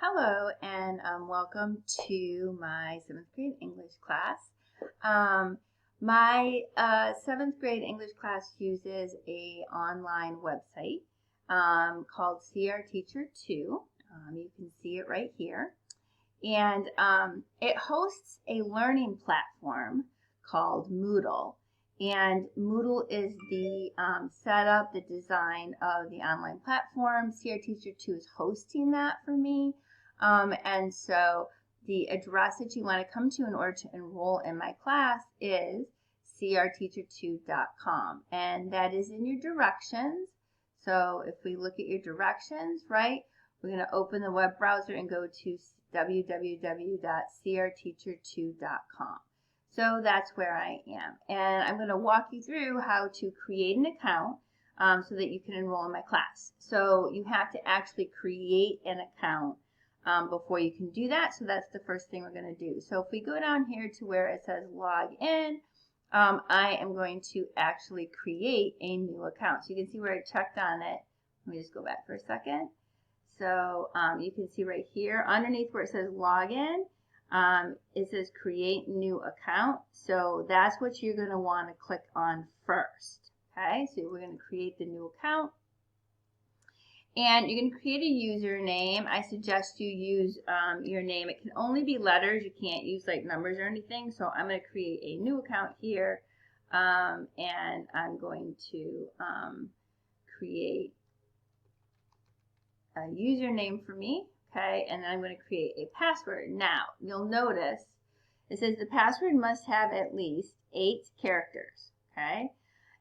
Hello and welcome to my 7th grade English class. My 7th grade English class uses a online website called CR Teacher 2. You can see it right here. And it hosts a learning platform called Moodle. And Moodle is the setup, the design of the online platform. CR Teacher 2 is hosting that for me. And so the address that you want to come to in order to enroll in my class is crteacher2.com. And that is in your directions. So if we look at your directions, right, we're going to open the web browser and go to www.crteacher2.com. So that's where I am. And I'm going to walk you through how to create an account so that you can enroll in my class. So you have to actually create an account before you can do that. So that's the first thing we're going to do. So if we go down here to where it says log in, I am going to actually create a new account. So you can see where I checked on it. Let me just go back for a second. So you can see right here underneath where it says login, it says create new account. So that's what you're going to want to click on first. Okay, so we're going to create the new account. And you're going to create a username. I suggest you use your name. It can only be letters. You can't use like numbers or anything. So I'm going to create a new account here. And I'm going to create a username for me. Okay, and then I'm going to create a password. Now, you'll notice it says the password must have at least 8 characters. Okay,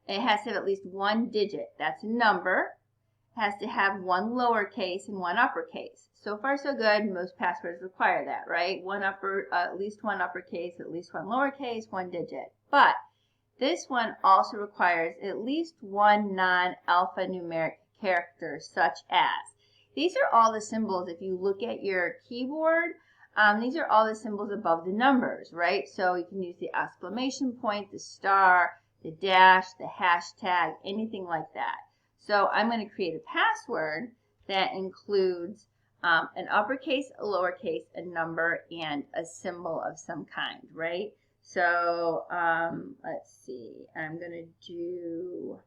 it has to have at least 1 digit. That's a number. It has to have 1 lowercase and 1 uppercase. So far, so good. Most passwords require that, right? At least 1 uppercase, at least 1 lowercase, 1 digit. But this one also requires at least 1 non-alphanumeric character, such as. These are all the symbols. If you look at your keyboard, these are all the symbols above the numbers, right? So you can use the exclamation point, the star, the dash, the hashtag, anything like that. So I'm going to create a password that includes an uppercase, a lowercase, a number, and a symbol of some kind, right? So let's see. I'm going to do...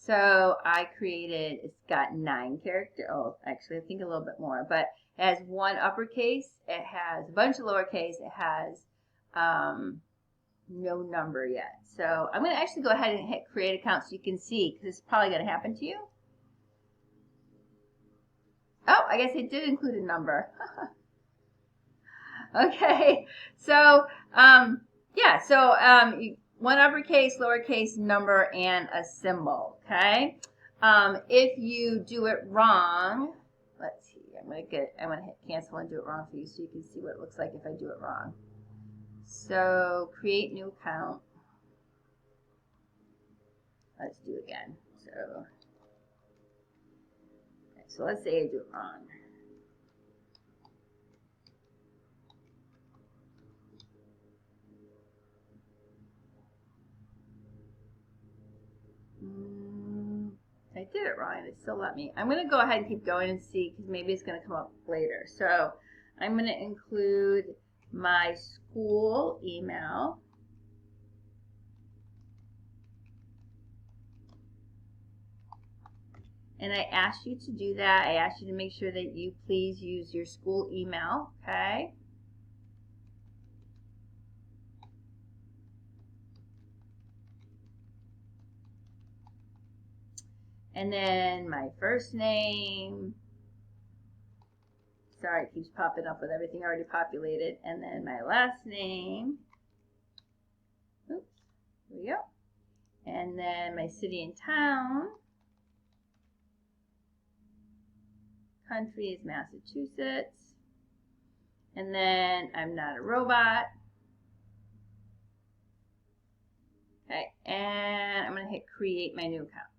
So I created, it's got 9 characters. Oh, actually, I think a little bit more. But it has 1 uppercase. It has a bunch of lowercase. It has no number yet. So I'm going to actually go ahead and hit create account so you can see, because it's probably going to happen to you. Oh, I guess it did include a number. Okay. So, yeah. So, 1 uppercase, lowercase, number, and a symbol, okay? If you do it wrong, let's see, I'm gonna hit cancel and do it wrong for you so you can see what it looks like if I do it wrong. So, create new account. Let's do it again. So let's say I do it wrong. I did it wrong and it still let me. I'm going to go ahead and keep going and see because maybe it's going to come up later. So I'm going to include my school email. And I asked you to do that. I asked you to make sure that you please use your school email, okay? And then my first name. Sorry, it keeps popping up with everything already populated. And then my last name. Oops, here we go. And then my city and town. Country is Massachusetts. And then I'm not a robot. Okay, and I'm going to hit create my new account.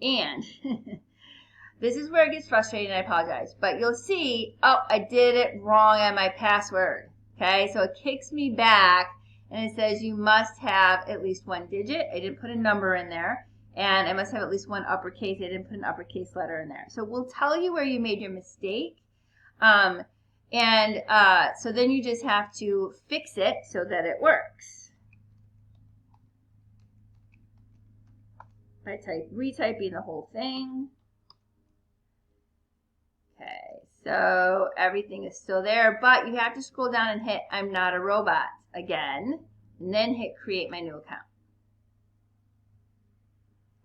And This is where it gets frustrating, and I apologize. But you'll see, oh, I did it wrong on my password. Okay, so it kicks me back, and it says you must have at least one digit. I didn't put a number in there. And I must have at least one uppercase. I didn't put an uppercase letter in there. So we'll tell you where you made your mistake. So then you just have to fix it so that it works. By retyping the whole thing. Okay, so everything is still there, but you have to scroll down and hit I'm not a robot again, and then hit create my new account.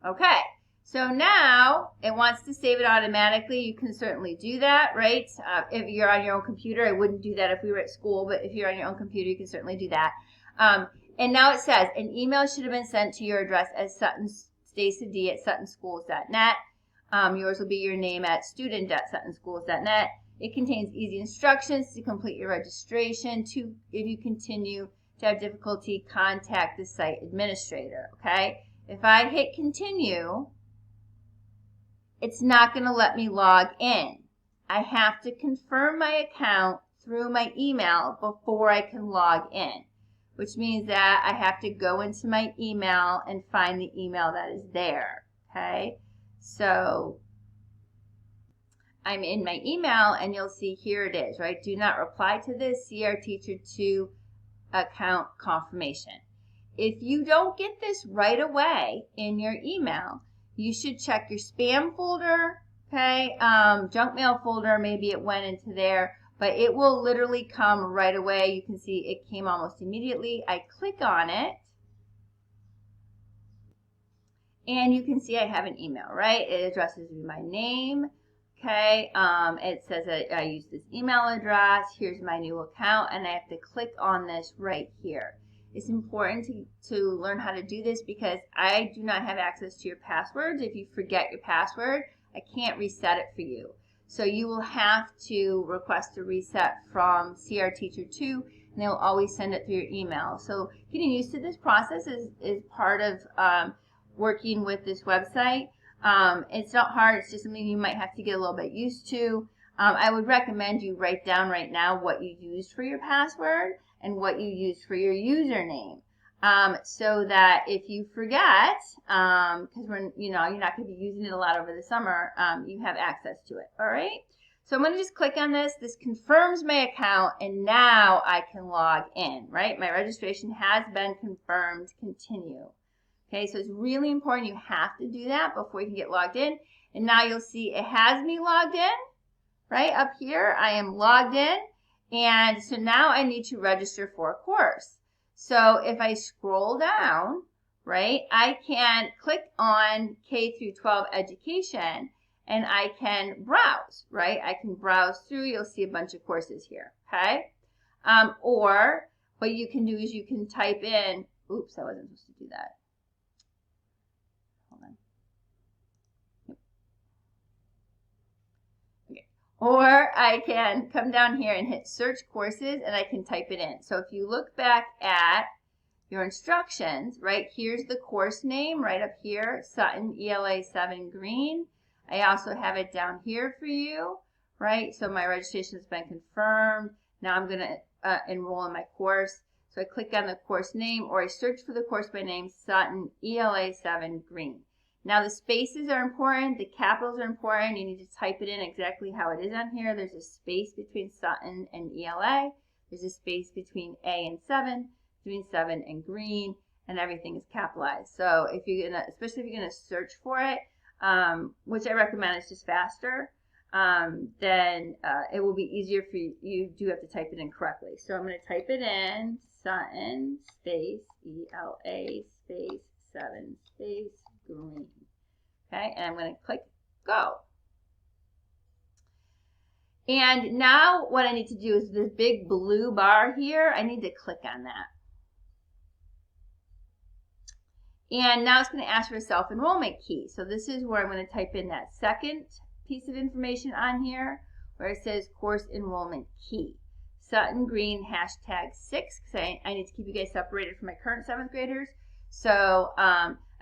Okay, so now it wants to save it automatically. You can certainly do that, right? If you're on your own computer, I wouldn't do that if we were at school, but if you're on your own computer, you can certainly do that. And now it says an email should have been sent to your address as SuttonStacyD@SuttonSchools.net. Yours will be your name at student.SuttonSchools.net. It contains easy instructions to complete your registration. If you continue to have difficulty, contact the site administrator, okay? If I hit continue, it's not going to let me log in. I have to confirm my account through my email before I can log in, which means that I have to go into my email and find the email that is there, okay? So I'm in my email, and you'll see here it is, right? Do not reply to this, see our teacher to account confirmation. If you don't get this right away in your email, you should check your spam folder, okay? Junk mail folder, maybe it went into there, but it will literally come right away. You can see it came almost immediately. I click on it, and you can see I have an email, right? It addresses my name, okay? It says that I use this email address. Here's my new account, and I have to click on this right here. It's important to learn how to do this because I do not have access to your passwords. If you forget your password, I can't reset it for you. So you will have to request a reset from CR Teacher 2, and they'll always send it through your email. So getting used to this process is part of working with this website. It's not hard. It's just something you might have to get a little bit used to. I would recommend you write down right now what you used for your password and what you use for your username, so that if you forget, because you're not going to be using it a lot over the summer, you have access to it. All right. So I'm going to just click on this. This confirms my account, and now I can log in. Right. My registration has been confirmed. Continue. Okay. So it's really important. You have to do that before you can get logged in. And now you'll see it has me logged in. Right up here, I am logged in. And so now I need to register for a course. So if I scroll down, right, I can click on K through 12 education, and I can browse, right? I can browse through. You'll see a bunch of courses here, okay? Or what you can do is you can type in, oops, I wasn't supposed to do that. Hold on. Or I can come down here and hit search courses, and I can type it in. So if you look back at your instructions, right, here's the course name right up here, Sutton ELA 7 Green. I also have it down here for you, right? So my registration has been confirmed. Now I'm going to enroll in my course. So I click on the course name, or I search for the course by name, Sutton ELA 7 Green. Now the spaces are important, the capitals are important. You need to type it in exactly how it is on here. There's a space between Sutton and ELA. There's a space between A and 7, between 7 and Green, and everything is capitalized. So if you're gonna, especially if you're gonna search for it, which I recommend is just faster, then it will be easier for you. You do have to type it in correctly. So I'm gonna type it in, Sutton space ELA space 7 space Green. Okay, and I'm going to click go. And now what I need to do is this big blue bar here, I need to click on that. And now it's going to ask for a self-enrollment key. So this is where I'm going to type in that second piece of information on here where it says course enrollment key. Sutton Green #6, because I need to keep you guys separated from my current 7th graders. So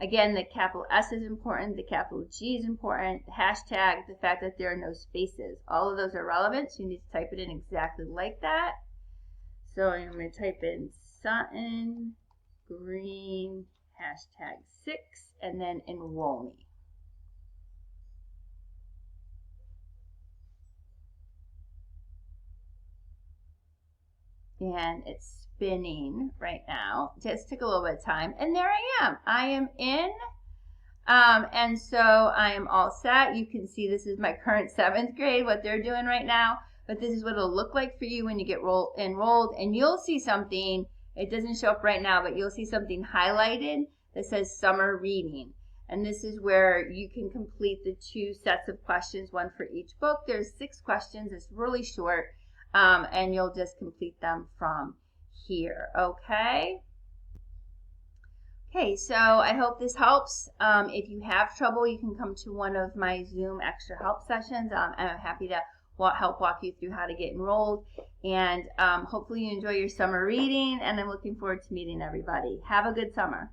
Again, the capital S is important, the capital G is important, the hashtag, the fact that there are no spaces. All of those are relevant, so you need to type it in exactly like that. So I'm going to type in Sutton Green hashtag 6 and then enroll me. And it's spinning right now. Just took a little bit of time. And there I am. I am in. And so I am all set. You can see this is my current 7th grade, what they're doing right now. But this is what it'll look like for you when you get enrolled. And you'll see something. It doesn't show up right now, but you'll see something highlighted that says summer reading. And this is where you can complete the 2 sets of questions, one for each book. There's 6 questions. It's really short. And you'll just complete them from here, okay? Okay, so I hope this helps. If you have trouble, you can come to one of my Zoom extra help sessions. I'm happy to help walk you through how to get enrolled. And hopefully you enjoy your summer reading, and I'm looking forward to meeting everybody. Have a good summer.